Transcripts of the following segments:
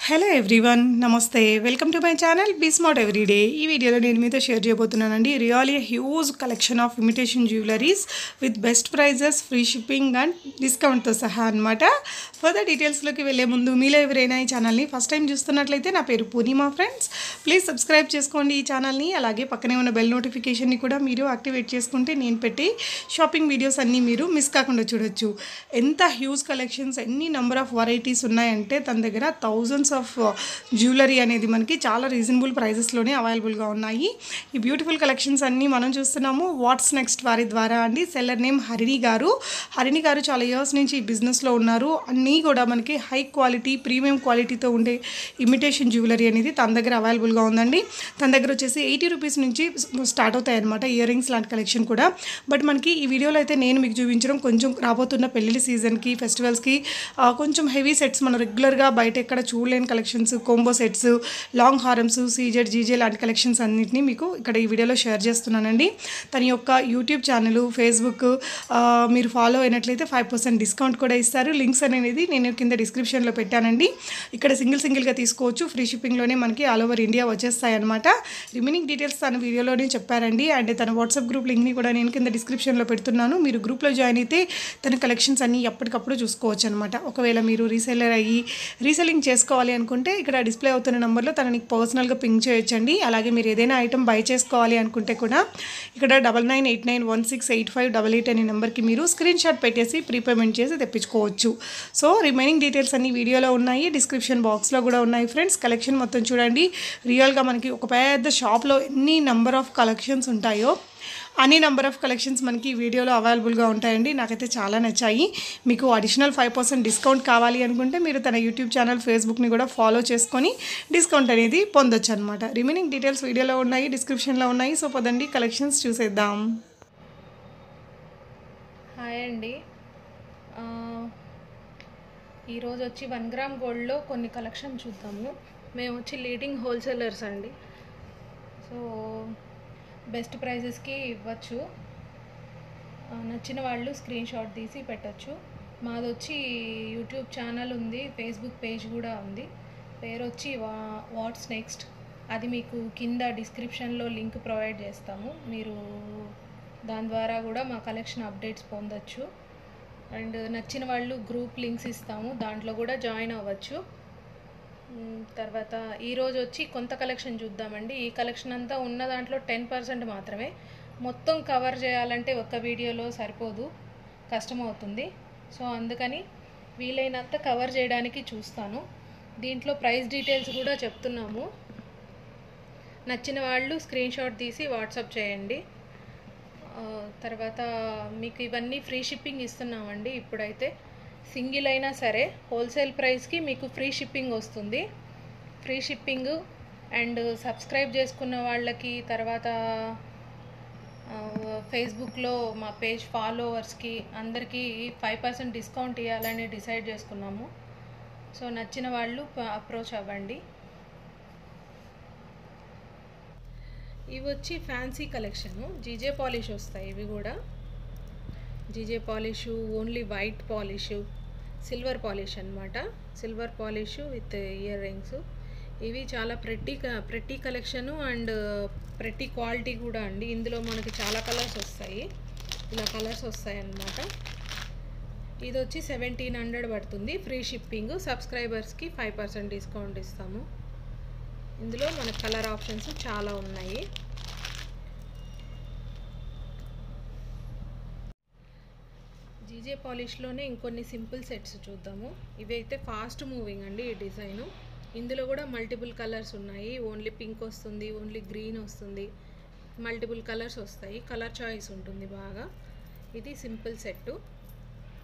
Hello everyone నమస్తే welcome to my channel be smart everyday. ఈ వీడియోలో నేను మీతో షేర్ చేయబోతున్నానండి really huge collection of imitation jewelleries with best prices, free shipping and డిస్కౌంట్తో సహా అనమాట. ఫర్దర్ డీటెయిల్స్లోకి వెళ్ళే ముందు మీలో ఎవరైనా ఈ ఛానల్ని ఫస్ట్ టైం చూస్తున్నట్లయితే నా పేరు పూర్ణిమ ఫ్రెండ్స్. ప్లీజ్ సబ్స్క్రైబ్ చేసుకోండి ఈ ఛానల్ని. అలాగే పక్కనే ఉన్న బెల్ నోటిఫికేషన్ని కూడా మీరు యాక్టివేట్ చేసుకుంటే నేను పెట్టి షాపింగ్ వీడియోస్ అన్నీ మీరు మిస్ కాకుండా చూడొచ్చు. ఎంత హ్యూజ్ కలెక్షన్స్, ఎన్ని నెంబర్ ఆఫ్ వెరైటీస్ ఉన్నాయంటే తన దగ్గర థౌజండ్స్ ఆఫ్ జ్యువెలరీ అనేది మనకి చాలా రీజనబుల్ ప్రైజెస్లోనే అవైలబుల్గా ఉన్నాయి. ఈ బ్యూటిఫుల్ కలెక్షన్స్ అన్నీ మనం చూస్తున్నాము వాట్స్ నెక్స్ట్ వారి ద్వారా అండి. సెల్లర్ నేమ్ హరిణి గారు చాలా ఇయర్స్ నుంచి ఈ బిజినెస్లో ఉన్నారు. అన్నీ కూడా మనకి హై క్వాలిటీ, ప్రీమియం క్వాలిటీతో ఉండే ఇమిటేషన్ జ్యువెలరీ అనేది తన దగ్గర అవైలబుల్గా ఉందండి. తన దగ్గర వచ్చేసి 80 రూపీస్ నుంచి స్టార్ట్ అవుతాయి అనమాట ఇయర్ రింగ్స్ లాంటి కలెక్షన్ కూడా. బట్ మనకి ఈ వీడియోలో అయితే నేను మీకు చూపించడం కొంచెం రాబోతున్న పెళ్లి సీజన్కి, ఫెస్టివల్స్కి కొంచెం హెవీ సెట్స్ మనం రెగ్యులర్గా బయట ఎక్కడ చూడలేని కలెక్షన్స్, కోంబో సెట్స్, లాంగ్ హారమ్స్, సీజెడ్, జీజే లాంటి కలెక్షన్స్ అన్నింటినీ మీకు ఇక్కడ ఈ వీడియోలో షేర్ చేస్తున్నానండి. తన యొక్క యూట్యూబ్ ఛానల్, ఫేస్బుక్ మీరు ఫాలో అయినట్లయితే 5% డిస్కౌంట్ కూడా ఇస్తారు. లింక్స్ అనేది నేను కింద డిస్క్రిప్షన్లో పెట్టానండి. ఇక్కడ సింగిల్గా తీసుకోవచ్చు. ఫ్రీ షిప్పింగ్లోనే మనకి ఆల్ ఓవర్ ఇండియా వచ్చేస్తాయి అనమాట. రిమైనింగ్ డీటెయిల్స్ తన వీడియోలోనే చెప్పారండి. అండ్ తన వాట్సాప్ గ్రూప్ లింక్ని కూడా నేను కింద డిస్క్రిప్షన్లో పెడుతున్నాను. మీరు గ్రూప్లో జాయిన్ అయితే తన కలెక్షన్స్ అన్నీ ఎప్పటికప్పుడు చూసుకోవచ్చు అనమాట. ఒకవేళ మీరు రీసెల్లర్ అయ్యి రీసెల్లింగ్ చేసుకోవాలి అనుకుంటే ఇక్కడ డిస్ప్లే అవుతున్న నెంబర్లో తనని పర్సనల్గా పింక్ చేయొచ్చండి. అలాగే మీరు ఏదైనా ఐటమ్ బై చేసుకోవాలి అనుకుంటే కూడా ఇక్కడ 9989168588 అనే నెంబర్కి మీరు స్క్రీన్ షాట్ పెట్టేసి ప్రీపేమెంట్ చేసి తెప్పించుకోవచ్చు. సో రిమైనింగ్ డీటెయిల్స్ అన్ని వీడియోలో ఉన్నాయి, డిస్క్రిప్షన్ బాక్స్లో కూడా ఉన్నాయి ఫ్రెండ్స్. కలెక్షన్ మొత్తం చూడండి. రియల్గా మనకి ఒక పెద్ద షాప్లో ఎన్ని నెంబర్ ఆఫ్ కలెక్షన్స్ ఉంటాయో అన్ని నెంబర్ ఆఫ్ కలెక్షన్స్ మనకి ఈ వీడియోలో అవైలబుల్గా ఉంటాయండి. నాకైతే చాలా నచ్చాయి. మీకు అడిషనల్ 5% డిస్కౌంట్ కావాలి అనుకుంటే మీరు తన యూట్యూబ్ ఛానల్, ఫేస్బుక్ని కూడా ఫాలో చేసుకొని డిస్కౌంట్ అనేది పొందొచ్చు అనమాట. రిమైనింగ్ డీటెయిల్స్ వీడియోలో ఉన్నాయి, డిస్క్రిప్షన్లో ఉన్నాయి. సో పదండి కలెక్షన్స్ చూసేద్దాం. హాయ్ అండి. ఈరోజు వచ్చి 1 గ్రామ్ గోల్డ్లో కొన్ని కలెక్షన్ చూద్దాము. మేము వచ్చి లీడింగ్ హోల్సేలర్స్ అండి. సో బెస్ట్ ప్రైజెస్కి ఇవ్వచ్చు. నచ్చిన వాళ్ళు స్క్రీన్ షాట్ తీసి పెట్టచ్చు. మాది వచ్చి యూట్యూబ్ ఛానల్ ఉంది, ఫేస్బుక్ పేజ్ కూడా ఉంది. పేరు వచ్చి వాట్స్ నెక్స్ట్. అది మీకు కింద డిస్క్రిప్షన్లో లింక్ ప్రొవైడ్ చేస్తాము. మీరు దాని ద్వారా కూడా మా కలెక్షన్ అప్డేట్స్ పొందొచ్చు. అండ్ నచ్చిన వాళ్ళు గ్రూప్ లింక్స్ ఇస్తాము, దాంట్లో కూడా జాయిన్ అవ్వచ్చు. తర్వాత ఈరోజు వచ్చి కొంత కలెక్షన్ చూద్దామండి. ఈ కలెక్షన్ అంతా ఉన్న దాంట్లో 10% మాత్రమే. మొత్తం కవర్ చేయాలంటే ఒక్క వీడియోలో సరిపోదు, కష్టమవుతుంది. సో అందుకని వీలైనంత కవర్ చేయడానికి చూస్తాను. దీంట్లో ప్రైస్ డీటెయిల్స్ కూడా చెప్తున్నాము. నచ్చిన వాళ్ళు స్క్రీన్ షాట్ తీసి వాట్సాప్ చేయండి. తర్వాత మీకు ఇవన్నీ ఫ్రీ షిప్పింగ్ ఇస్తున్నామండి. ఇప్పుడైతే సింగిల్ అయినా సరే హోల్సేల్ ప్రైస్కి మీకు ఫ్రీ షిప్పింగ్ వస్తుంది. ఫ్రీ షిప్పింగ్ అండ్ సబ్స్క్రైబ్ చేసుకున్న వాళ్ళకి, తర్వాత ఫేస్బుక్లో మా పేజ్ ఫాలోవర్స్కి అందరికీ 5% డిస్కౌంట్ ఇవ్వాలని డిసైడ్ చేసుకున్నాము. సో నచ్చిన వాళ్ళు అప్రోచ్ అవ్వండి. ఇవి వచ్చి ఫ్యాన్సీ కలెక్షను, జీజే పాలిష్ వస్తాయి. ఇవి కూడా GJ polish, only white polish, silver polish అనమాట. Silver polish with earrings. ఇవి చాలా pretty collection and pretty quality కూడా అండి. ఇందులో మనకి చాలా కలర్స్ వస్తాయి, ఇలా కలర్స్ వస్తాయి అన్నమాట. ఇది వచ్చి 1700 పడుతుంది. Free shipping. సబ్స్క్రైబర్స్కి 5% డిస్కౌంట్ ఇస్తాము. ఇందులో మనకు కలర్ ఆప్షన్స్ చాలా ఉన్నాయి. జీజే పాలిష్లోనే ఇంకొన్ని సింపుల్ సెట్స్ చూద్దాము. ఇవి అయితే ఫాస్ట్ మూవింగ్ అండి ఈ డిజైను. ఇందులో కూడా మల్టిపుల్ కలర్స్ ఉన్నాయి. ఓన్లీ పింక్ వస్తుంది, ఓన్లీ గ్రీన్ వస్తుంది, మల్టిపుల్ కలర్స్ వస్తాయి. కలర్ చాయిస్ ఉంటుంది బాగా. ఇది సింపుల్ సెట్టు.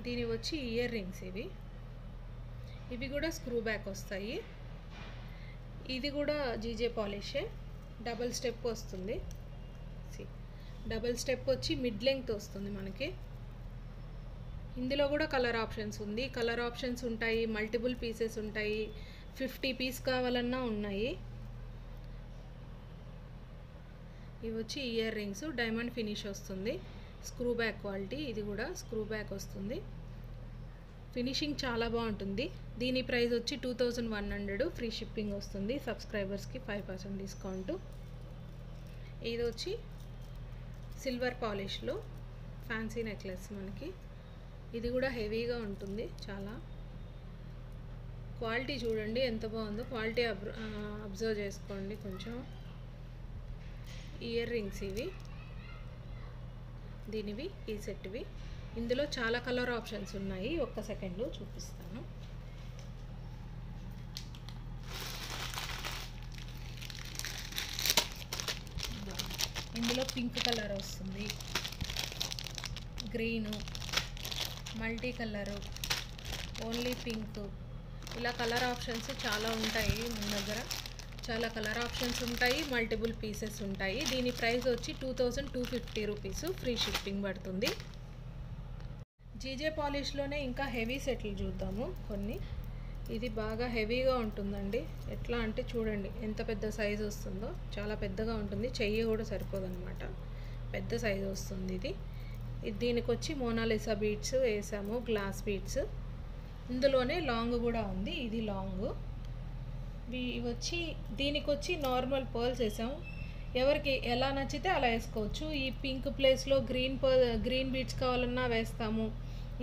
దీని వచ్చి ఇయర్ రింగ్స్. ఇవి కూడా స్క్రూ బ్యాక్ వస్తాయి. ఇది కూడా జీజే పాలిషే. డబల్ స్టెప్ వస్తుంది. డబల్ స్టెప్ వచ్చి మిడ్ లెంగ్త్ వస్తుంది మనకి. ఇందులో కూడా కలర్ ఆప్షన్స్ ఉంది. కలర్ ఆప్షన్స్ ఉంటాయి, మల్టిపుల్ పీసెస్ ఉంటాయి. 50 పీస్ కావాలన్నా ఉన్నాయి. ఇవి వచ్చి ఇయర్ రింగ్స్, డైమండ్ ఫినిష్ వస్తుంది, స్క్రూ బ్యాక్ క్వాలిటీ. ఇది కూడా స్క్రూ బ్యాక్ వస్తుంది. ఫినిషింగ్ చాలా బాగుంటుంది. దీని ప్రైస్ వచ్చి 2100, ఫ్రీ షిప్పింగ్ వస్తుంది. సబ్స్క్రైబర్స్కి 5% డిస్కౌంట్. ఇది వచ్చి సిల్వర్ పాలిష్లో ఫ్యాన్సీ నెక్లెస్ మనకి. ఇది కూడా హెవీగా ఉంటుంది చాలా. క్వాలిటీ చూడండి ఎంత బాగుందో, క్వాలిటీ అబ్జర్వ్ చేసుకోండి కొంచెం. ఇయర్ రింగ్స్ ఇవి, దీనివి ఈ సెట్వి. ఇందులో చాలా కలర్ ఆప్షన్స్ ఉన్నాయి, ఒక్క సెకండ్ చూపిస్తాను. ఇందులో పింక్ కలర్ వస్తుంది, green, multi colour, only pink, ఇలా కలర్ ఆప్షన్స్ చాలా ఉంటాయి మన దగ్గర. చాలా కలర్ ఆప్షన్స్ ఉంటాయి, మల్టిపుల్ పీసెస్ ఉంటాయి. దీని ప్రైస్ వచ్చి 2250 రూపీస్, ఫ్రీ షిప్పింగ్ పడుతుంది. జీజే పాలిష్లోనే ఇంకా హెవీ సెట్లు చూద్దాము కొన్ని. ఇది బాగా హెవీగా ఉంటుందండి. ఎట్లా అంటే చూడండి ఎంత పెద్ద సైజు వస్తుందో, చాలా పెద్దగా ఉంటుంది. చెయ్యి కూడా సరిపోదన్నమాట, పెద్ద సైజు వస్తుంది ఇది. దీనికి వచ్చి మోనాలిసా బీడ్స్ వేసాము, గ్లాస్ బీడ్స్. ఇందులోనే లాంగ్ కూడా ఉంది, ఇది లాంగ్. వచ్చి దీనికి వచ్చి నార్మల్ పర్ల్స్ వేసాము. ఎవరికి ఎలా నచ్చితే అలా వేసుకోవచ్చు. ఈ పింక్ ప్లేస్లో గ్రీన్ బీడ్స్ కావాలన్నా వేస్తాము,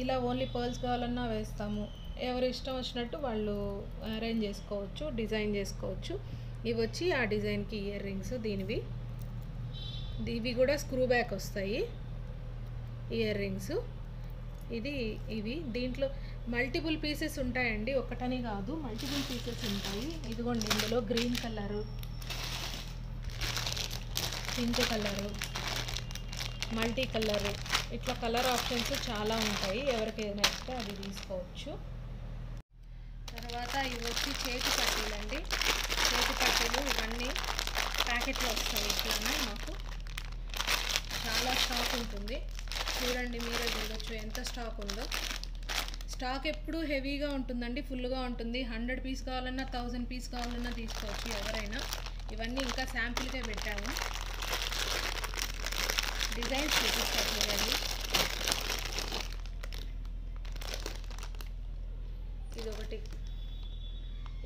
ఇలా ఓన్లీ పర్ల్స్ కావాలన్నా వేస్తాము. ఎవరి ఇష్టం వచ్చినట్టు వాళ్ళు అరేంజ్ చేసుకోవచ్చు, డిజైన్ చేసుకోవచ్చు. ఇవి వచ్చి ఆ డిజైన్కి ఇయర్ రింగ్స్ దీనివి. ఇవి కూడా స్క్రూ బ్యాక్ వస్తాయి ఇయర్ రింగ్స్. ఇవి దీంట్లో మల్టిపుల్ పీసెస్ ఉంటాయండి, ఒకటని కాదు, మల్టిపుల్ పీసెస్ ఉంటాయి. ఇదిగోండి ఇందులో green colour, pink colour, multi colour, ఇట్లా కలర్ ఆప్షన్స్ చాలా ఉంటాయి. ఎవరికి ఏది నచ్చితే అది తీసుకోవచ్చు. తర్వాత ఇవి వచ్చి చేతి పట్టీలండి. చేతి పట్టీలు ఇవన్నీ ప్యాకెట్లో వస్తాయి. ఇట్లానే మాకు చాలా స్టాక్ ఉంటుంది. చూడండి, మీరే చూడొచ్చు ఎంత స్టాక్ ఉందో. స్టాక్ ఎప్పుడు హెవీగా ఉంటుందండి, ఫుల్గా ఉంటుంది. 100 పీస్ కావాలన్నా 1000 పీస్ కావాలన్నా తీసుకోవచ్చు ఎవరైనా. ఇవన్నీ ఇంకా శాంపిల్గా పెట్టాము. డిజైన్స్ చూపిస్తారు చూడండి. ఇదొకటి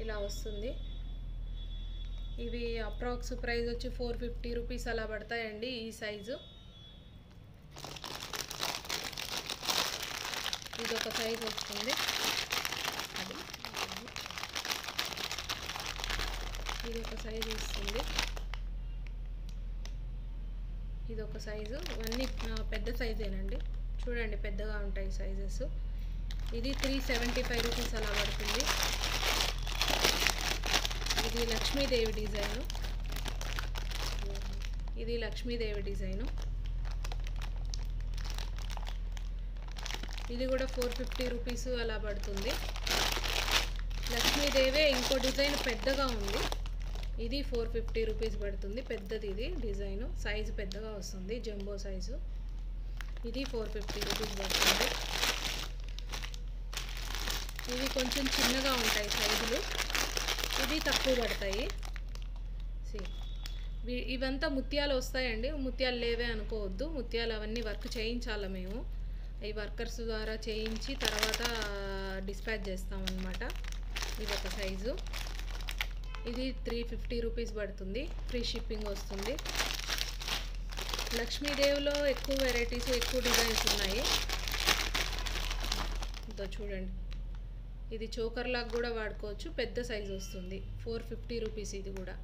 ఇలా వస్తుంది. ఇవి అప్రాక్స్ ప్రైస్ వచ్చి 450 రూపీస్ అలా పడతాయండి ఈ సైజు. ఇది ఒక సైజు వస్తుంది, ఇది ఒక సైజు వస్తుంది, ఇది ఒక సైజు. ఇవన్నీ పెద్ద సైజేనండి, చూడండి పెద్దగా ఉంటాయి సైజెస్. ఇది 375 రూపీస్ అలా పడుతుంది. ఇది లక్ష్మీదేవి డిజైను, ఇది లక్ష్మీదేవి డిజైను. ఇది కూడా 450 రూపీస్ అలా పడుతుంది. లక్ష్మీదేవే ఇంకో డిజైన్ పెద్దగా ఉంది, ఇది 450 రూపీస్ పడుతుంది. పెద్దది ఇది డిజైను, సైజు పెద్దగా వస్తుంది, జంబో సైజు. ఇది 450 రూపీస్ పడుతుంది. ఇవి కొంచెం చిన్నగా ఉంటాయి సైజులు, ఇది తక్కువ పడతాయి. ఇవంతా ముత్యాలు వస్తాయండి, ముత్యాలు లేవే అనుకోవద్దు. ముత్యాలు అవన్నీ వర్క్ చేయించాలి మేము, ఈ వర్కర్స్ ద్వారా చేయించి తర్వాత డిస్పాచ్ చేస్తామన్నమాట. ఇది ఒక సైజు, ఇది 350 రూపీస్ పడుతుంది, ఫ్రీ షిప్పింగ్ వస్తుంది. లక్ష్మీదేవిలో ఎక్కువ వెరైటీస్, ఎక్కువ డిజైన్స్ ఉన్నాయి. ఇదో చూడండి, ఇది చోకర్ లాగా కూడా వాడుకోవచ్చు, పెద్ద సైజు వస్తుంది, 450 రూపీస్. ఇది కూడా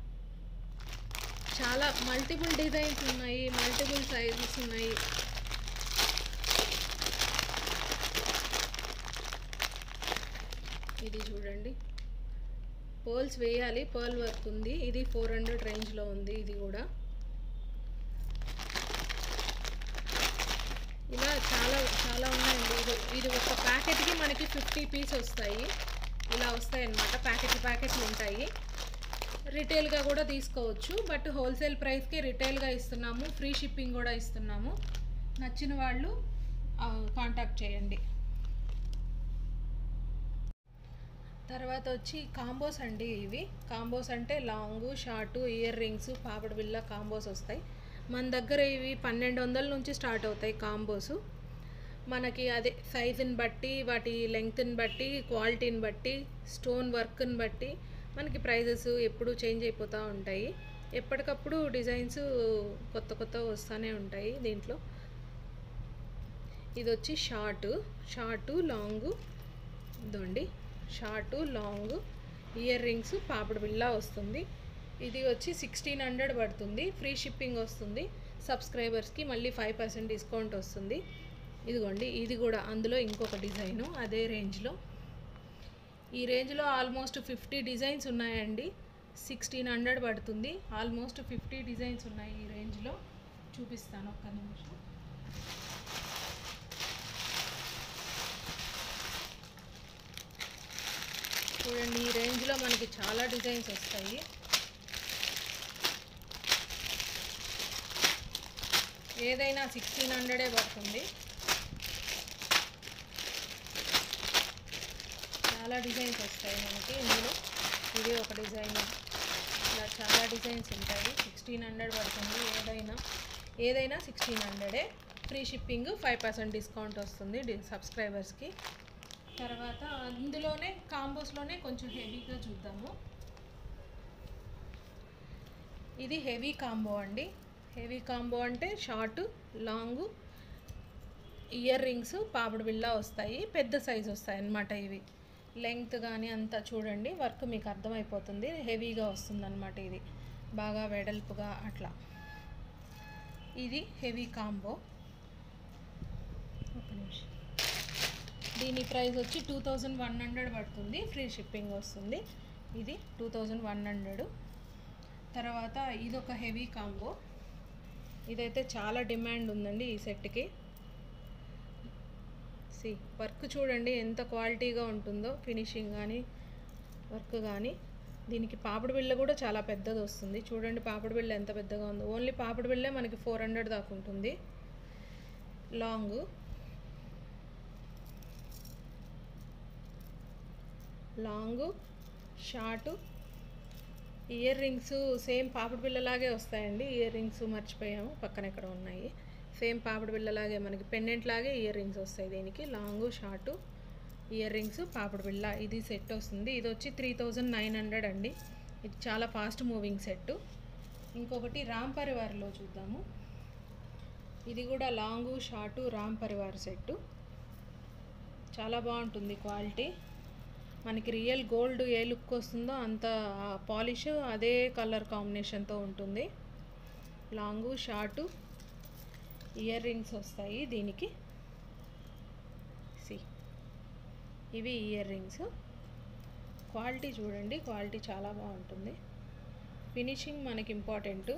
చాలా మల్టిపుల్ డిజైన్స్ ఉన్నాయి, మల్టిపుల్ సైజెస్ ఉన్నాయి. ఇది చూడండి, పర్ల్స్ వేయాలి, పర్ల్ వర్క్ ఉంది. ఇది 400 రేంజ్లో ఉంది. ఇది కూడా ఇలా చాలా చాలా ఉన్నాయండి. ఇది ఒక ప్యాకెట్కి మనకి 50 పీస్ వస్తాయి, ఇలా వస్తాయి అన్నమాట. ప్యాకెట్లు ఉంటాయి. రిటైల్గా కూడా తీసుకోవచ్చు, బట్ హోల్సేల్ ప్రైస్కి రిటైల్గా ఇస్తున్నాము, ఫ్రీ షిప్పింగ్ కూడా ఇస్తున్నాము. నచ్చిన వాళ్ళు కాంటాక్ట్ చేయండి. తర్వాత వచ్చి కాంబోస్ అండి. ఇవి కాంబోస్ అంటే long, short, ear rings, papdi బిళ్ళ కాంబోస్ వస్తాయి మన దగ్గర. ఇవి 1200 నుంచి స్టార్ట్ అవుతాయి కాంబోస్. మనకి అదే సైజుని బట్టి, వాటి లెంగ్త్ని బట్టి, క్వాలిటీని బట్టి, స్టోన్ వర్క్ని బట్టి మనకి ప్రైజెస్ ఎప్పుడు చేంజ్ అయిపోతూ ఉంటాయి. ఎప్పటికప్పుడు డిజైన్స్ కొత్త కొత్త వస్తూనే ఉంటాయి దీంట్లో. ఇది వచ్చి షార్టు లాంగు, ఇదండి షార్టు లాంగ్ ఇయర్ రింగ్స్ పాపిడి బిళ్ళ వస్తుంది. ఇది వచ్చి 1600 పడుతుంది. ఫ్రీ షిప్పింగ్ వస్తుంది. సబ్స్క్రైబర్స్కి మళ్ళీ 5% డిస్కౌంట్ వస్తుంది. ఇదిగోండి ఇది కూడా అందులో ఇంకొక డిజైను అదే రేంజ్లో. ఈ రేంజ్లో ఆల్మోస్ట్ 50 డిజైన్స్ ఉన్నాయండి. 1600 పడుతుంది. ఆల్మోస్ట్ 50 డిజైన్స్ ఉన్నాయి ఈ రేంజ్లో. చూపిస్తాను ఒక్క నిమిషం. చూడండి ఈ రేంజ్లో మనకి చాలా డిజైన్స్ వస్తాయి. ఏదైనా 1600 పడుతుంది. చాలా డిజైన్స్ వస్తాయి మనకి ఇందులో. ఇది ఒక డిజైన్, ఇలా చాలా డిజైన్స్ ఉంటాయి. 1600 పడుతుంది. ఏదైనా 1600. ఫ్రీ షిప్పింగ్ 5% డిస్కౌంట్ వస్తుంది సబ్స్క్రైబర్స్కి. తర్వాత ఇందులోనే కాంబోస్లోనే కొంచెం హెవీగా చూద్దాము. ఇది హెవీ కాంబో అండి. హెవీ కాంబో అంటే షార్ట్ లాంగ్ ఇయర్ రింగ్స్ పాపిడి బిళ్ళ వస్తాయి. పెద్ద సైజు వస్తాయి అన్నమాట. ఇవి లెంగ్త్ కానీ అంతా చూడండి వర్క్ మీకు అర్థమైపోతుంది. హెవీగా వస్తుంది అన్నమాట. ఇది బాగా వెడల్పుగా అట్లా. ఇది హెవీ కాంబో. ఒక నిమిషం. దీని ప్రైస్ వచ్చి 2100 పడుతుంది. ఫ్రీ షిప్పింగ్ వస్తుంది. ఇది 2100. తర్వాత ఇదొక హెవీ కాంబో. ఇదైతే చాలా డిమాండ్ ఉందండి ఈ సెట్కి. వర్క్ చూడండి ఎంత క్వాలిటీగా ఉంటుందో, ఫినిషింగ్ కానీ వర్క్ కానీ. దీనికి పాపిడి బిళ్ళ కూడా చాలా పెద్దది వస్తుంది. చూడండి పాపిడి బిళ్ళ ఎంత పెద్దగా ఉందో. ఓన్లీ పాపిడి బిళ్ళే మనకి 400 దాకా ఉంటుంది. Long short ear rings same పాపిడి బిళ్ళలాగే వస్తాయండి. ఇయర్ రింగ్స్ మర్చిపోయాము, పక్కన ఎక్కడ ఉన్నాయి. సేమ్ పాపిడి బిళ్ళలాగే మనకి పెండెంట్ లాగే ఇయర్ రింగ్స్ వస్తాయి దీనికి. లాంగ్ షార్ట్ ఇయర్ రింగ్స్ పాపిడి బిళ్ళ ఇది సెట్ వస్తుంది. ఇది వచ్చి 3900 అండి. ఇది చాలా ఫాస్ట్ మూవింగ్ సెట్. ఇంకొకటి రామ్ పరివార్లో చూద్దాము. ఇది కూడా long short Ram Parivar set. చాలా బాగుంటుంది క్వాలిటీ. మనకి రియల్ గోల్డ్ ఏ లుక్ వస్తుందో అంత పాలిష్ అదే కలర్ కాంబినేషన్తో ఉంటుంది. లాంగ్ షార్ట్ ఇయర్ రింగ్స్ వస్తాయి దీనికి. ఇవి ఇయర్ రింగ్స్. క్వాలిటీ చూడండి, క్వాలిటీ చాలా బాగుంటుంది. ఫినిషింగ్ మనకి ఇంపార్టెంట్.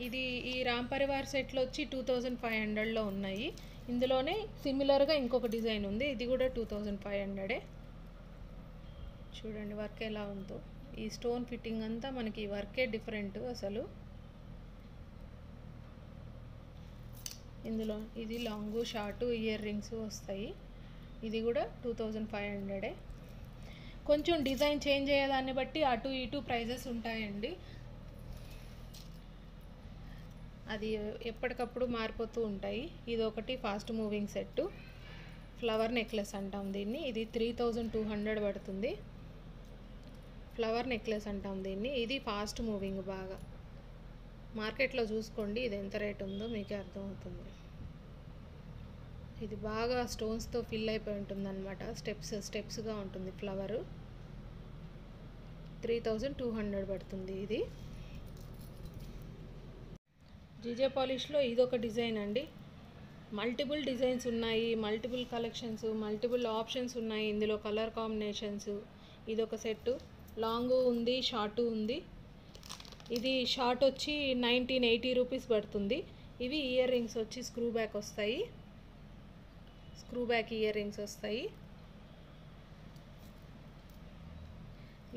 ఇది ఈ రామ్ పరివార్ సెట్లో వచ్చి 2500లో ఉన్నాయి. ఇందులోనే సిమిలర్గా ఇంకొక డిజైన్ ఉంది. ఇది కూడా 2500. చూడండి వర్క్ ఎలా ఉందో. ఈ స్టోన్ ఫిట్టింగ్ అంతా మనకి వర్కే డిఫరెంట్ అసలు. ఇందులో ఇది లాంగ్ షార్ట్ ఇయర్ రింగ్స్ వస్తాయి. ఇది కూడా 2500. కొంచెం డిజైన్ చేంజ్ అయ్యేదాన్ని బట్టి అటు ఇటు ప్రైజెస్ ఉంటాయండి. అది ఎప్పటికప్పుడు మారిపోతూ ఉంటాయి. ఇది ఒకటి fast moving set. Flower necklace అంటాం దీన్ని. ఇది 3200 పడుతుంది. ఫ్లవర్ నెక్లెస్ అంటాం దీన్ని. ఇది ఫాస్ట్ మూవింగ్ బాగా. మార్కెట్లో చూసుకోండి ఇది ఎంత రేట్ ఉందో మీకే అర్థమవుతుంది. ఇది బాగా స్టోన్స్తో ఫిల్ అయిపోయి ఉంటుంది అనమాట. స్టెప్స్గా ఉంటుంది ఫ్లవరు. 3200 పడుతుంది ఇది. జీజే పాలిష్లో ఇదొక డిజైన్ అండి. మల్టిపుల్ డిజైన్స్ ఉన్నాయి, మల్టిపుల్ కలెక్షన్స్, మల్టిపుల్ ఆప్షన్స్ ఉన్నాయి ఇందులో. Colour combinations. ఇదొక సెట్. లాంగ్ ఉంది, షార్ట్ ఉంది. ఇది షార్ట్ వచ్చి 1980 రూపీస్ పడుతుంది. ఇవి ఇయర్ రింగ్స్ వచ్చి స్క్రూ బ్యాక్ వస్తాయి. స్క్రూ బ్యాక్ ఇయర్ రింగ్స్ వస్తాయి.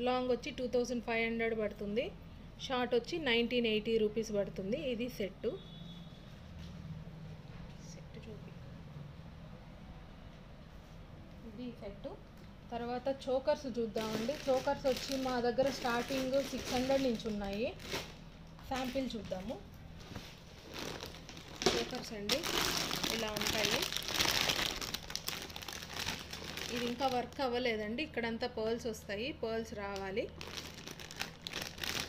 లాంగ్ వచ్చి 2500 పడుతుంది. షార్ట్ వచ్చి 1980 రూపీస్ పడుతుంది. ఇది సెట్ చూపి. ఇది సెట్. తర్వాత చోకర్స్ చూద్దామండి. చోకర్స్ వచ్చి మా దగ్గర స్టార్టింగ్ 600 నుంచి ఉన్నాయి. శాంపిల్ చూద్దాము. చోకర్స్ అండి, ఇలా ఉంటాయి. ఇది ఇంకా వర్క్ అవ్వలేదండి, ఇక్కడంతా పర్ల్స్ వస్తాయి, పర్ల్స్ రావాలి.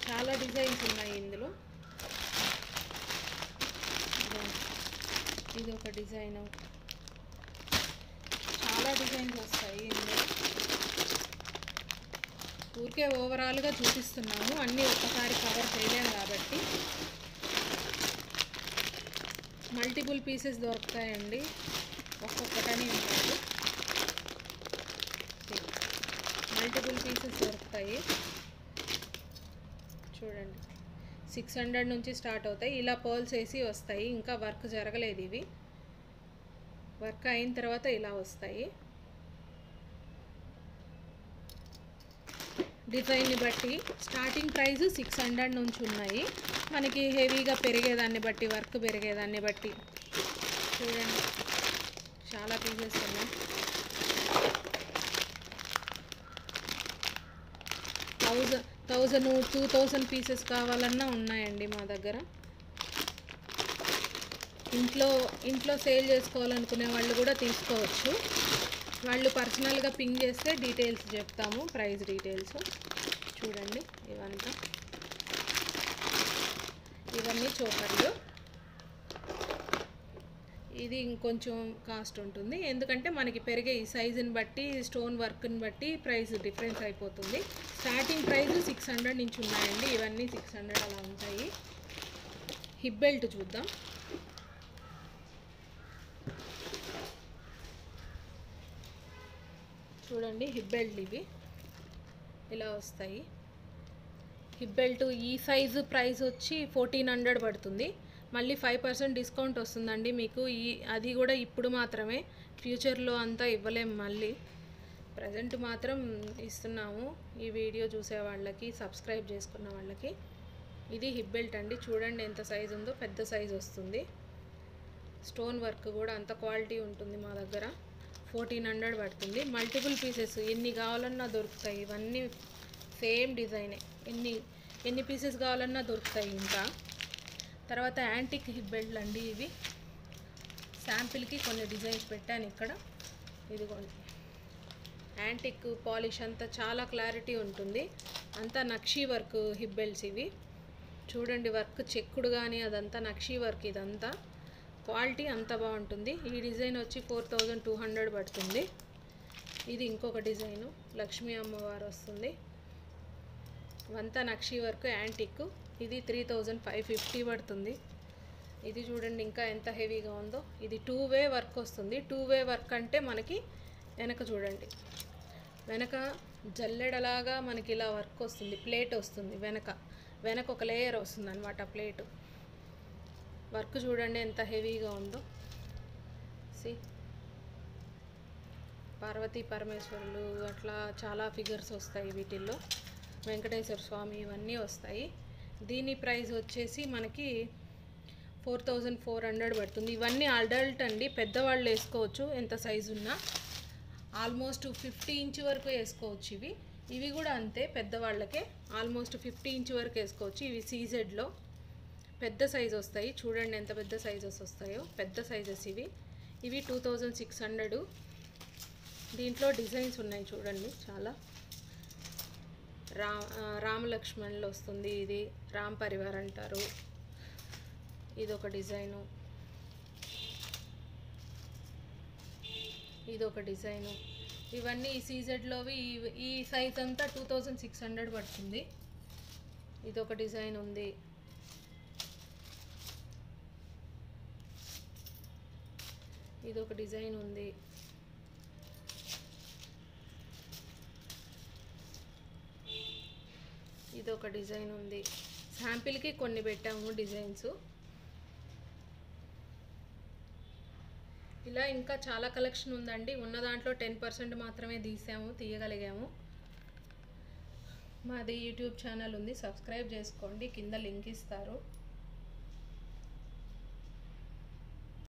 చాలా డిజైన్స్ ఉన్నాయి ఇందులో. ఇది ఒక డిజైన్, చాలా డిజైన్స్ వస్తాయి ఇందులో. ఊరికే ఓవరాల్గా చూపిస్తున్నాము, అన్నీ ఒక్కసారి కవర్ చేయలేము కాబట్టి. మల్టిపుల్ పీసెస్ దొరుకుతాయండి, ఒక్కొక్కటని ఉంటాయి. మల్టిపుల్ పీసెస్ దొరుకుతాయి చూడండి. 600 నుంచి స్టార్ట్ అవుతాయి. ఇలా పర్ల్స్ వేసి వస్తాయి, ఇంకా వర్క్ జరగలేదు. ఇవి వర్క్ అయిన తర్వాత ఇలా వస్తాయి. డిజైన్ని బట్టి స్టార్టింగ్ ప్రైస్ 600 నుంచి ఉన్నాయి. మనకి హెవీగా పెరిగేదాన్ని బట్టి, వర్క్ పెరిగేదాన్ని బట్టి చూడండి చాలా పీసెస్ ఉన్నాయి. 1000 2000 పీసెస్ కావాలన్నా ఉన్నాయండి మా దగ్గర. ఇంట్లో సేల్ చేసుకోవాలనుకునే వాళ్ళు కూడా తీసుకోవచ్చు. వాళ్ళు పర్సనల్గా పింగ్ చేస్తే డీటెయిల్స్ చెప్తాము, ప్రైస్ డీటెయిల్స్. చూడండి ఇవన్నీ చోకర్లు. ఇది ఇంకొంచెం కాస్ట్ ఉంటుంది, ఎందుకంటే మనకి పెరిగే ఈ సైజుని బట్టి, స్టోన్ వర్క్ని బట్టి ప్రైస్ డిఫరెన్స్ అయిపోతుంది. స్టార్టింగ్ ప్రైస్ 600 నుంచి ఉన్నాయండి, ఇవన్నీ 600 అలా ఉంటాయి. హిప్ బెల్ట్ చూద్దాం. చూడండి హిప్ బెల్ట్ ఇవి ఇలా వస్తాయి. హిప్ బెల్ట్ ఈ సైజు ప్రైస్ వచ్చి 1400 పడుతుంది. మళ్ళీ 5% డిస్కౌంట్ వస్తుందండి మీకు. అది కూడా ఇప్పుడు మాత్రమే, ఫ్యూచర్లో అంతా ఇవ్వలేము. మళ్ళీ ప్రజెంట్ మాత్రం ఇస్తున్నాము ఈ వీడియో చూసే వాళ్ళకి, సబ్స్క్రైబ్ చేసుకున్న వాళ్ళకి. ఇది హిప్ బెల్ట్ అండి, చూడండి ఎంత సైజు ఉందో, పెద్ద సైజు వస్తుంది. స్టోన్ వర్క్ కూడా అంత క్వాలిటీ ఉంటుంది మా దగ్గర. 1400 పడుతుంది. మల్టిపుల్ పీసెస్ ఎన్ని కావాలన్నా దొరుకుతాయి. ఇవన్నీ సేమ్ డిజైనే, ఎన్ని పీసెస్ కావాలన్నా దొరుకుతాయి. ఇంకా తర్వాత యాంటిక్ హిప్ బెల్ట్లు అండి ఇవి. శాంపిల్కి కొన్ని డిజైన్స్ పెట్టాను ఇక్కడ. ఇదిగోండి యాంటిక్ పాలిష్ అంతా చాలా క్లారిటీ ఉంటుంది. అంతా నక్షీ వర్క్ హిప్ బెల్ట్స్ ఇవి. చూడండి వర్క్ చెక్కుడు కానీ అదంతా నక్షీ వర్క్. ఇదంతా క్వాలిటీ అంత బాగుంటుంది. ఈ డిజైన్ వచ్చి 4200 పడుతుంది. ఇది ఇంకొక డిజైను, లక్ష్మీ అమ్మవారు వస్తుంది. ఇవంతా నక్షీ వర్క్ యాంటిక్. ఇది 3550 పడుతుంది. ఇది చూడండి ఇంకా ఎంత హెవీగా ఉందో. ఇది 2-వే వర్క్ వస్తుంది. 2-వే వర్క్ అంటే మనకి వెనక చూడండి, వెనక జల్లెడలాగా మనకి ఇలా వర్క్ వస్తుంది, ప్లేట్ వస్తుంది. వెనక ఒక లేయర్ వస్తుంది అనమాట ప్లేటు. వర్క్ చూడండి ఎంత హెవీగా ఉందో. పార్వతీ పరమేశ్వరులు అట్లా చాలా ఫిగర్స్ వస్తాయి వీటిల్లో. వెంకటేశ్వర స్వామి ఇవన్నీ వస్తాయి. దీని ప్రైస్ వచ్చేసి మనకి 4400 పడుతుంది. ఇవన్నీ అడల్ట్ అండి, పెద్దవాళ్ళు వేసుకోవచ్చు ఎంత సైజు ఉన్నా. ఆల్మోస్ట్ 50 ఇంచ్ వరకు వేసుకోవచ్చు. ఇవి కూడా అంతే, పెద్దవాళ్ళకే ఆల్మోస్ట్ 50 ఇంచ్ వరకు వేసుకోవచ్చు. ఇవి సీజెడ్లో పెద్ద సైజ్ వస్తాయి. చూడండి ఎంత పెద్ద సైజెస్ వస్తాయో, పెద్ద సైజెస్ ఇవి 2600. దీంట్లో డిజైన్స్ ఉన్నాయి చూడండి చాలా. రామలక్ష్మణులు వస్తుంది, ఇది రామ్ పరివార్ అంటారు. ఇదొక డిజైను, ఇదొక డిజైను. ఇవన్నీ ఈ సీజెడ్లోవి. ఈ సైజ్ అంతా 2600 పడుతుంది. ఇదొక డిజైన్ ఉంది. ఇదొక డిజైన్ ఉంది. ఇదొక డిజైన్ ఉంది. శాంపిల్కి కొన్ని పెట్టాము డిజైన్స్. ఇలా ఇంకా చాలా కలెక్షన్ ఉందండి. ఉన్న దాంట్లో 10% మాత్రమే తీయగలిగాము. మాది యూట్యూబ్ ఛానల్ ఉంది, సబ్స్క్రైబ్ చేసుకోండి, కింద లింక్ ఇస్తారు.